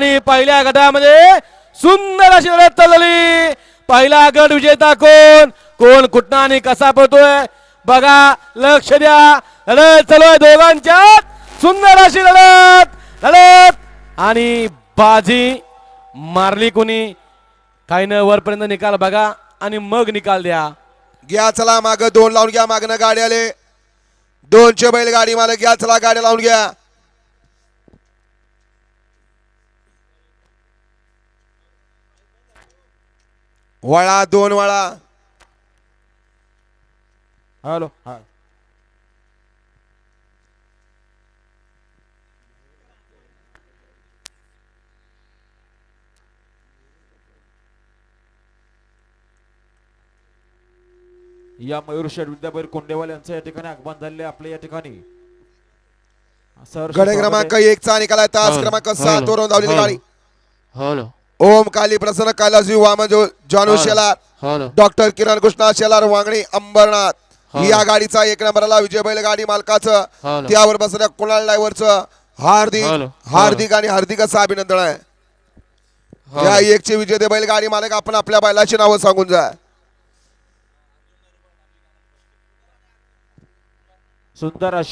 आणि पहिल्या गटामध्ये सुंदर अशी लढत झाली. पहिला गट विजेता कोण, कोण कुठं आणि कसा पळतोय बघा, लक्ष द्या. लढत चालू आहे दोघांच्यात, सुंदर अशी लढत आणि बाजी मारली कोणी, काही न वरपर्यंत निकाल बघा आणि मग निकाल द्या. घ्या चला माग, दोन लावून घ्या. मागणं गाडी आले, दोनशे बैल गाडी मालक. घ्या चला, गाड्या लावून घ्या. वळा, दोन वळा. हॅलो हा, या मयूर शेठ विद्यापीठ कोंडेवाल यांचं या ठिकाणी आगमन झालेले आपल्या या ठिकाणी गडे क्रमांक 1 चा निकाल आहे. तास क्रमांक 7 वरून धावलेली गाडी. हॅलो ओम काली प्रसन्न कैलासजी वामन जानू शेलार, हॅलो डॉक्टर किरण कृष्णा शेलार वांगणी अंबरनाथ. या गाडीचा 1 नंबरला विजय बैल गाडी मालकाचं, हॅलो. त्यावर बसल्या कुणाल ड्रायव्हरचं हार्दिक हॅलो. हार्दिक आणि हार्दिक असं अभिनंदन आहे. या 1 चे विजेते बैल गाडी मालक, आपण आपल्या बैलाची नावं सांगून जा. सुंदर अशी